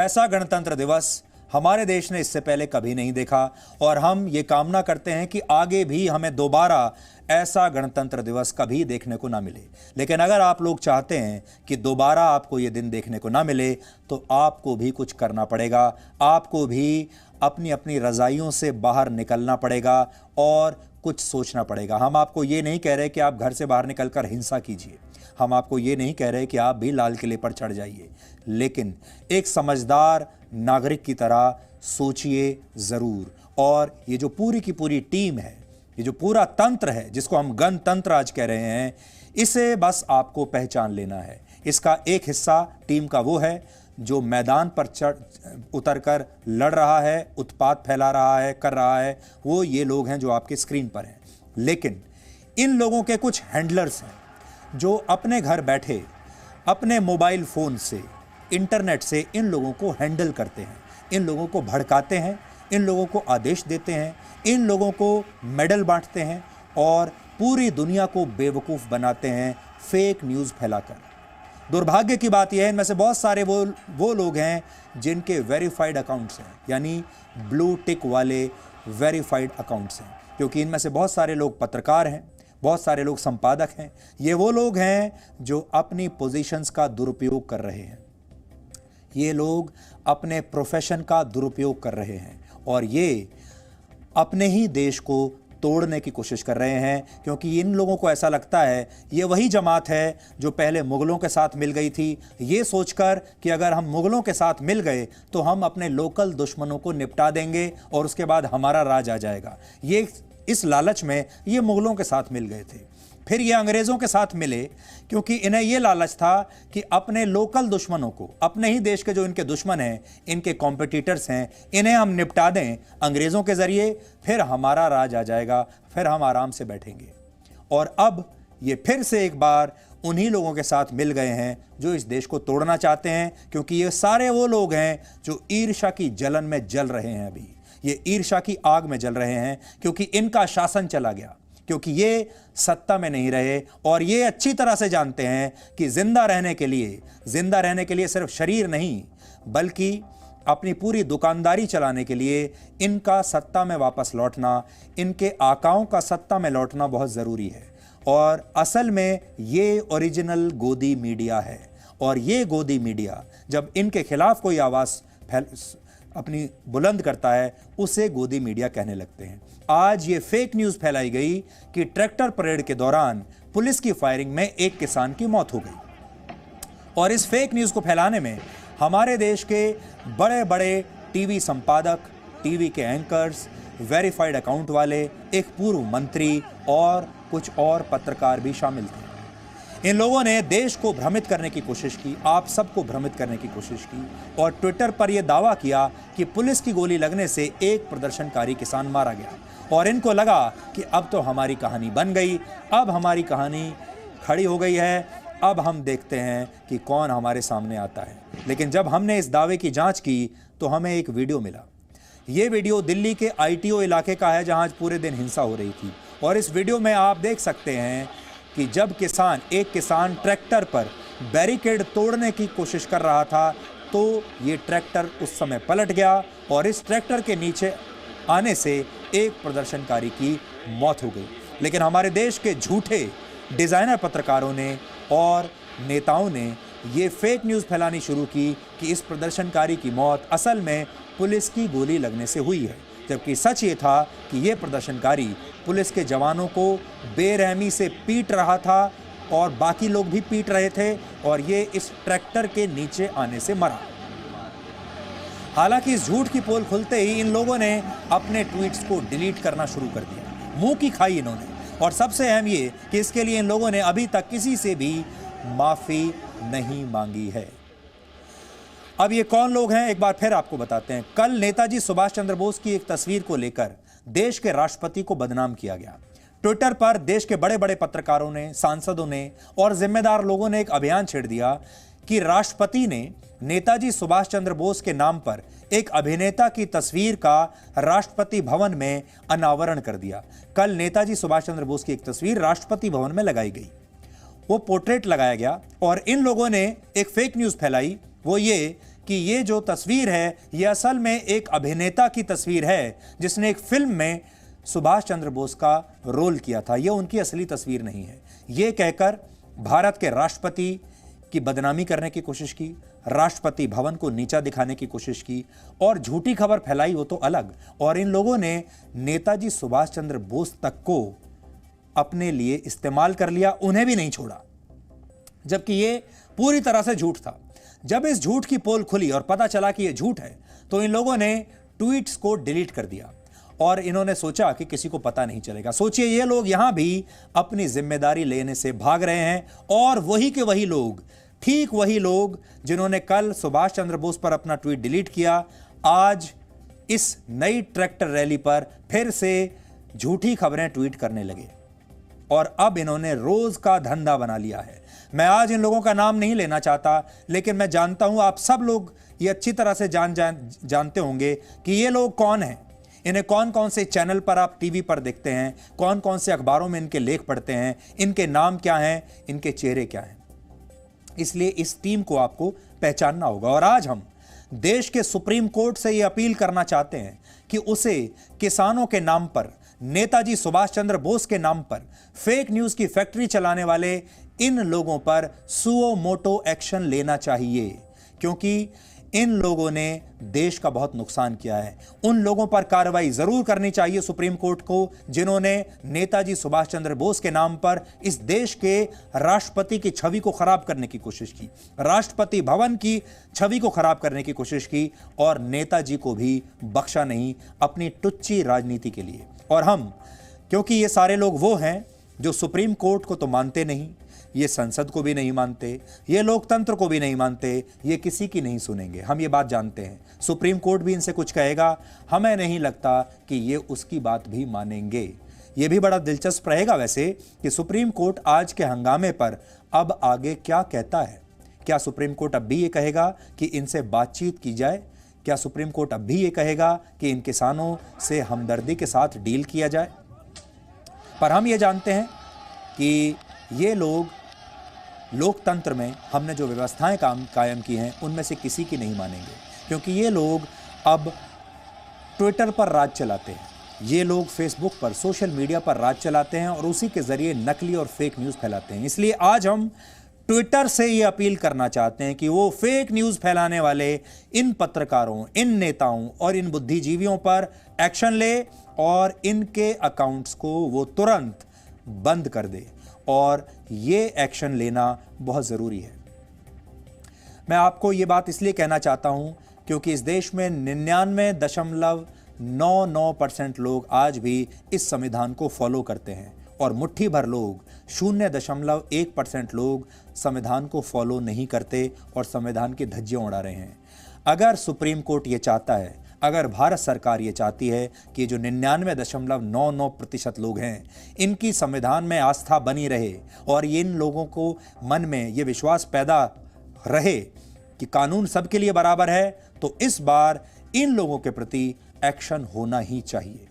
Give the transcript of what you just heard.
ऐसा गणतंत्र दिवस हमारे देश ने इससे पहले कभी नहीं देखा और हम ये कामना करते हैं कि आगे भी हमें दोबारा ऐसा गणतंत्र दिवस कभी देखने को ना मिले। लेकिन अगर आप लोग चाहते हैं कि दोबारा आपको ये दिन देखने को ना मिले तो आपको भी कुछ करना पड़ेगा। आपको भी अपनी अपनी रज़ाइयों से बाहर निकलना पड़ेगा और कुछ सोचना पड़ेगा। हम आपको ये नहीं कह रहे कि आप घर से बाहर निकलकर हिंसा कीजिए, हम आपको ये नहीं कह रहे कि आप भी लाल किले पर चढ़ जाइए, लेकिन एक समझदार नागरिक की तरह सोचिए ज़रूर। और ये जो पूरी की पूरी टीम है, ये जो पूरा तंत्र है जिसको हम गणतंत्र आज कह रहे हैं, इसे बस आपको पहचान लेना है। इसका एक हिस्सा टीम का वो है जो मैदान पर उतरकर लड़ रहा है, उत्पात फैला रहा है, कर रहा है, वो ये लोग हैं जो आपके स्क्रीन पर हैं। लेकिन इन लोगों के कुछ हैंडलर्स हैं जो अपने घर बैठे अपने मोबाइल फ़ोन से, इंटरनेट से इन लोगों को हैंडल करते हैं, इन लोगों को भड़काते हैं, इन लोगों को आदेश देते हैं, इन लोगों को मेडल बांटते हैं और पूरी दुनिया को बेवकूफ़ बनाते हैं फेक न्यूज़ फैलाकर। दुर्भाग्य की बात यह है, इनमें से बहुत सारे वो लोग हैं जिनके वेरीफाइड अकाउंट्स हैं, यानी ब्लू टिक वाले वेरीफाइड अकाउंट्स हैं, क्योंकि इनमें से बहुत सारे लोग पत्रकार हैं, बहुत सारे लोग संपादक हैं। ये वो लोग हैं जो अपनी पोजीशंस का दुरुपयोग कर रहे हैं, ये लोग अपने प्रोफेशन का दुरुपयोग कर रहे हैं और ये अपने ही देश को तोड़ने की कोशिश कर रहे हैं, क्योंकि इन लोगों को ऐसा लगता है ये वही जमात है जो पहले मुग़लों के साथ मिल गई थी, ये सोचकर कि अगर हम मुग़लों के साथ मिल गए तो हम अपने लोकल दुश्मनों को निपटा देंगे और उसके बाद हमारा राज आ जाएगा। ये इस लालच में ये मुग़लों के साथ मिल गए थे, फिर ये अंग्रेज़ों के साथ मिले क्योंकि इन्हें ये लालच था कि अपने लोकल दुश्मनों को, अपने ही देश के जो इनके दुश्मन हैं, इनके कॉम्पिटिटर्स हैं, इन्हें हम निपटा दें अंग्रेज़ों के ज़रिए, फिर हमारा राज आ जाएगा, फिर हम आराम से बैठेंगे। और अब ये फिर से एक बार उन्हीं लोगों के साथ मिल गए हैं जो इस देश को तोड़ना चाहते हैं, क्योंकि ये सारे वो लोग हैं जो ईर्ष्या की जलन में जल रहे हैं। अभी ये ईर्ष्या की आग में जल रहे हैं क्योंकि इनका शासन चला गया, क्योंकि ये सत्ता में नहीं रहे और ये अच्छी तरह से जानते हैं कि जिंदा रहने के लिए सिर्फ शरीर नहीं बल्कि अपनी पूरी दुकानदारी चलाने के लिए इनका सत्ता में वापस लौटना, इनके आकाओं का सत्ता में लौटना बहुत ज़रूरी है। और असल में ये ओरिजिनल गोदी मीडिया है और ये गोदी मीडिया जब इनके खिलाफ कोई आवाज़ अपनी बुलंद करता है उसे गोदी मीडिया कहने लगते हैं। आज ये फेक न्यूज़ फैलाई गई कि ट्रैक्टर परेड के दौरान पुलिस की फायरिंग में एक किसान की मौत हो गई और इस फेक न्यूज़ को फैलाने में हमारे देश के बड़े बड़े टीवी संपादक, टीवी के एंकर्स, वेरीफाइड अकाउंट वाले, एक पूर्व मंत्री और कुछ और पत्रकार भी शामिल थे। इन लोगों ने देश को भ्रमित करने की कोशिश की, आप सबको भ्रमित करने की कोशिश की और ट्विटर पर यह दावा किया कि पुलिस की गोली लगने से एक प्रदर्शनकारी किसान मारा गया और इनको लगा कि अब तो हमारी कहानी बन गई, अब हमारी कहानी खड़ी हो गई है, अब हम देखते हैं कि कौन हमारे सामने आता है। लेकिन जब हमने इस दावे की जांच की तो हमें एक वीडियो मिला। ये वीडियो दिल्ली के ITO इलाके का है जहां आज पूरे दिन हिंसा हो रही थी और इस वीडियो में आप देख सकते हैं कि जब एक किसान ट्रैक्टर पर बैरिकेड तोड़ने की कोशिश कर रहा था तो ये ट्रैक्टर उस समय पलट गया और इस ट्रैक्टर के नीचे आने से एक प्रदर्शनकारी की मौत हो गई। लेकिन हमारे देश के झूठे डिज़ाइनर पत्रकारों ने और नेताओं ने ये फेक न्यूज़ फैलानी शुरू की कि इस प्रदर्शनकारी की मौत असल में पुलिस की गोली लगने से हुई है, जबकि सच ये था कि ये प्रदर्शनकारी पुलिस के जवानों को बेरहमी से पीट रहा था और बाकी लोग भी पीट रहे थे और ये इस ट्रैक्टर के नीचे आने से मरा। हालांकि इस झूठ की पोल खुलते ही इन लोगों ने अपने ट्वीट्स को डिलीट करना शुरू कर दिया, मुंह की खाई इन्होंने। और सबसे अहम ये कि इसके लिए इन लोगों ने अभी तक किसी से भी माफ़ी नहीं मांगी है। अब ये कौन लोग हैं एक बार फिर आपको बताते हैं। कल नेताजी सुभाष चंद्र बोस की एक तस्वीर को लेकर देश के राष्ट्रपति को बदनाम किया गया। ट्विटर पर देश के बड़े बड़े पत्रकारों ने, सांसदों ने और जिम्मेदार लोगों ने एक अभियान छेड़ दिया कि राष्ट्रपति ने नेताजी सुभाष चंद्र बोस के नाम पर एक अभिनेता की तस्वीर का राष्ट्रपति भवन में अनावरण कर दिया। कल नेताजी सुभाष चंद्र बोस की एक तस्वीर राष्ट्रपति भवन में लगाई गई, वो पोर्ट्रेट लगाया गया और इन लोगों ने एक फेक न्यूज़ फैलाई, वो ये कि ये जो तस्वीर है ये असल में एक अभिनेता की तस्वीर है जिसने एक फिल्म में सुभाष चंद्र बोस का रोल किया था, ये उनकी असली तस्वीर नहीं है। ये कहकर भारत के राष्ट्रपति की बदनामी करने की कोशिश की, राष्ट्रपति भवन को नीचा दिखाने की कोशिश की और झूठी खबर फैलाई, वो तो अलग। और इन लोगों ने नेताजी सुभाष चंद्र बोस तक को अपने लिए इस्तेमाल कर लिया, उन्हें भी नहीं छोड़ा, जबकि ये पूरी तरह से झूठ था। जब इस झूठ की पोल खुली और पता चला कि यह झूठ है तो इन लोगों ने ट्वीट्स को डिलीट कर दिया और इन्होंने सोचा कि किसी को पता नहीं चलेगा। सोचिए, ये लोग यहां भी अपनी जिम्मेदारी लेने से भाग रहे हैं और वही के वही लोग, ठीक वही लोग जिन्होंने कल सुभाष चंद्र बोस पर अपना ट्वीट डिलीट किया, आज इस नई ट्रैक्टर रैली पर फिर से झूठी खबरें ट्वीट करने लगे और अब इन्होंने रोज का धंधा बना लिया है। मैं आज इन लोगों का नाम नहीं लेना चाहता, लेकिन मैं जानता हूं आप सब लोग ये अच्छी तरह से जानते होंगे कि ये लोग कौन हैं। इन्हें कौन कौन से चैनल पर आप टीवी पर देखते हैं, कौन कौन से अखबारों में इनके लेख पढ़ते हैं, इनके नाम क्या हैं, इनके चेहरे क्या हैं। इसलिए इस टीम को आपको पहचानना होगा। और आज हम देश के सुप्रीम कोर्ट से यह अपील करना चाहते हैं कि उसे किसानों के नाम पर, नेताजी सुभाष चंद्र बोस के नाम पर फेक न्यूज की फैक्ट्री चलाने वाले इन लोगों पर सुओ मोटो एक्शन लेना चाहिए, क्योंकि इन लोगों ने देश का बहुत नुकसान किया है। उन लोगों पर कार्रवाई जरूर करनी चाहिए सुप्रीम कोर्ट को जिन्होंने नेताजी सुभाष चंद्र बोस के नाम पर इस देश के राष्ट्रपति की छवि को खराब करने की कोशिश की, राष्ट्रपति भवन की छवि को खराब करने की कोशिश की और नेताजी को भी बख्शा नहीं अपनी टुच्ची राजनीति के लिए। और हम, क्योंकि ये सारे लोग वो हैं जो सुप्रीम कोर्ट को तो मानते नहीं, ये संसद को भी नहीं मानते, ये लोकतंत्र को भी नहीं मानते, ये किसी की नहीं सुनेंगे, हम ये बात जानते हैं। सुप्रीम कोर्ट भी इनसे कुछ कहेगा, हमें नहीं लगता कि ये उसकी बात भी मानेंगे। ये भी बड़ा दिलचस्प रहेगा वैसे कि सुप्रीम कोर्ट आज के हंगामे पर अब आगे क्या कहता है। क्या सुप्रीम कोर्ट अब भी ये कहेगा कि इनसे बातचीत की जाए? क्या सुप्रीम कोर्ट अब भी ये कहेगा कि इन किसानों से हमदर्दी के साथ डील किया जाए? पर हम ये जानते हैं कि ये लोग लोकतंत्र में हमने जो व्यवस्थाएं कायम की हैं उनमें से किसी की नहीं मानेंगे, क्योंकि ये लोग अब ट्विटर पर राज चलाते हैं, ये लोग फेसबुक पर, सोशल मीडिया पर राज चलाते हैं और उसी के जरिए नकली और फेक न्यूज़ फैलाते हैं। इसलिए आज हम ट्विटर से ये अपील करना चाहते हैं कि वो फेक न्यूज़ फैलाने वाले इन पत्रकारों, इन नेताओं और इन बुद्धिजीवियों पर एक्शन ले और इनके अकाउंट्स को वो तुरंत बंद कर दे, और ये एक्शन लेना बहुत ज़रूरी है। मैं आपको ये बात इसलिए कहना चाहता हूं क्योंकि इस देश में 99.99% लोग आज भी इस संविधान को फॉलो करते हैं और मुट्ठी भर लोग, 0.1% लोग संविधान को फॉलो नहीं करते और संविधान की धज्जियां उड़ा रहे हैं। अगर सुप्रीम कोर्ट ये चाहता है, अगर भारत सरकार ये चाहती है कि जो 99.99% लोग हैं इनकी संविधान में आस्था बनी रहे और इन लोगों को मन में ये विश्वास पैदा रहे कि कानून सबके लिए बराबर है, तो इस बार इन लोगों के प्रति एक्शन होना ही चाहिए।